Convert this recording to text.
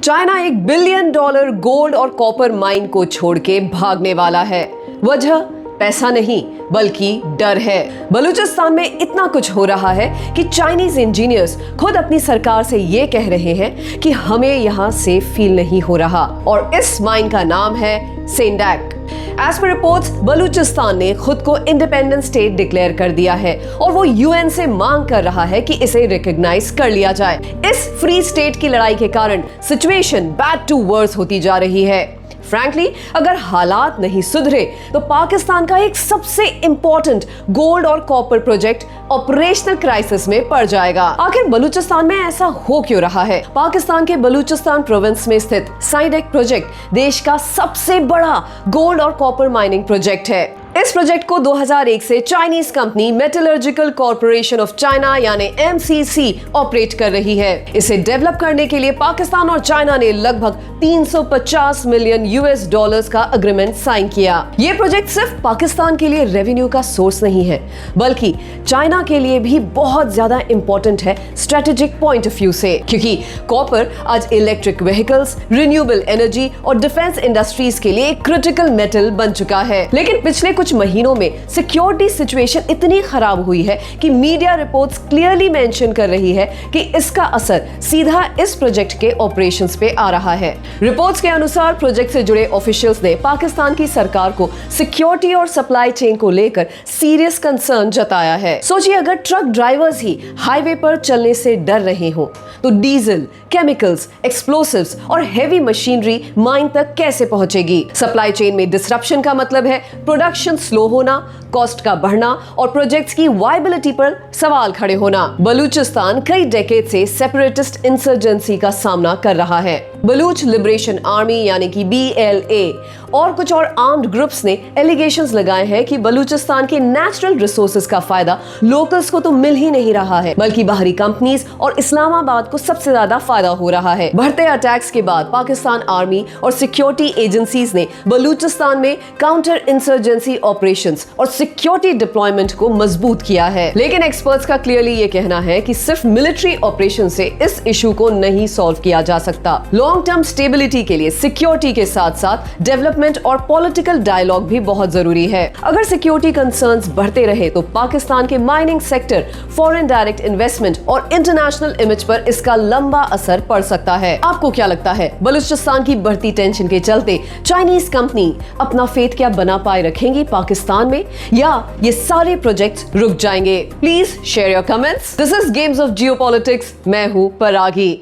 China $1 billion gold और copper mine को छोड़ के भागने वाला है। वजह पैसा नहीं बल्कि डर है। बलूचिस्तान में इतना कुछ हो रहा है कि चाइनीज इंजीनियर्स खुद अपनी सरकार से ये कह रहे हैं कि हमें यहाँ सेफ फील नहीं हो रहा, और इस माइन का नाम है सेंडैक। एज पर रिपोर्ट्स, बलूचिस्तान ने खुद को इंडिपेंडेंट स्टेट डिक्लेयर कर दिया है और वो यूएन से मांग कर रहा है कि इसे रिकॉग्नाइज कर लिया जाए। इस फ्री स्टेट की लड़ाई के कारण सिचुएशन बैड टू वर्स होती जा रही है। फ्रैंकली, अगर हालात नहीं सुधरे तो पाकिस्तान का एक सबसे इंपॉर्टेंट गोल्ड और कॉपर प्रोजेक्ट ऑपरेशनल क्राइसिस में पड़ जाएगा। आखिर बलूचिस्तान में ऐसा हो क्यों रहा है? पाकिस्तान के बलूचिस्तान प्रोविंस में स्थित साइडेक प्रोजेक्ट देश का सबसे बड़ा गोल्ड और कॉपर माइनिंग प्रोजेक्ट है। इस प्रोजेक्ट को 2001 से Chinese company metallurgical corporation of China यानी MCC ऑपरेट कर रही है। इसे डेवलप करने के लिए पाकिस्तान और चाइना ने लगभग $350 मिलियन का अग्रीमेंट साइन किया। ये प्रोजेक्ट सिर्फ पाकिस्तान के लिए रेवेन्यू का सोर्स नहीं है, बल्कि चाइना के लिए भी बहुत ज्यादा इंपॉर्टेंट है स्ट्रेटेजिक पॉइंट ऑफ व्यू से, क्योंकि कॉपर आज इलेक्ट्रिक व्हीकल्स, रिन्यूएबल एनर्जी और डिफेंस इंडस्ट्रीज के लिए क्रिटिकल मेटल बन चुका है। लेकिन पिछले कुछ महीनों में सिक्योरिटी सिचुएशन इतनी खराब हुई है कि मीडिया रिपोर्ट्स क्लियरली मेंशन कर रही है कि इसका असर सीधा इस प्रोजेक्ट के ऑपरेशंस पे आ रहा है। रिपोर्ट्स के अनुसार प्रोजेक्ट से जुड़े ऑफिशियल्स ने पाकिस्तान की सरकार को सिक्योरिटी और सप्लाई चेन को लेकर सीरियस कंसर्न जताया है। सोचिए, अगर ट्रक ड्राइवर्स ही हाईवे पर चलने से डर रहे हो तो डीजल, केमिकल्स, एक्सप्लोसिव्स और हेवी मशीनरी माइन तक कैसे पहुंचेगी? सप्लाई चेन में डिसरप्शन का मतलब है प्रोडक्शन स्लो होना, कॉस्ट का बढ़ना और प्रोजेक्ट्स की वायबिलिटी पर सवाल खड़े होना। बलूचिस्तान कई डेकेड से सेपरेटिस्ट इंसर्जेंसी का सामना कर रहा है। बलूच लिबरेशन आर्मी यानी कि BLA और कुछ और आर्म्ड ग्रुप्स ने एलिगेशंस लगाए हैं कि बलूचिस्तान के नेचुरल रिसोर्सेज का फायदा लोकल्स को तो मिल ही नहीं रहा है, बल्कि बाहरी कंपनीज और इस्लामाबाद को सबसे ज्यादा फायदा हो रहा है। बढ़ते अटैक्स के बाद पाकिस्तान आर्मी और सिक्योरिटी एजेंसीज ने बलूचिस्तान में काउंटर इंसर्जेंसी ऑपरेशंस और सिक्योरिटी डिप्लॉयमेंट को मजबूत किया है। लेकिन एक्सपर्ट्स का क्लियरली ये कहना है कि सिर्फ मिलिट्री ऑपरेशन से इस इशू को नहीं सॉल्व किया जा सकता। लॉन्ग टर्म स्टेबिलिटी के लिए सिक्योरिटी के साथ साथ डेवलपमेंट और पॉलिटिकल डायलॉग भी बहुत जरूरी है। अगर सिक्योरिटी कंसर्न्स बढ़ते रहे तो पाकिस्तान के mining sector, foreign direct investment और इंटरनेशनल इमेज पर इसका लंबा असर पड़ सकता है। आपको क्या लगता है, बलूचिस्तान की बढ़ती टेंशन के चलते चाइनीज कंपनी अपना फेट क्या बना पाए रखेंगी पाकिस्तान में, या ये सारे प्रोजेक्ट्स रुक जाएंगे? Please share your comments. This is games of geopolitics. मैं हूं परागी।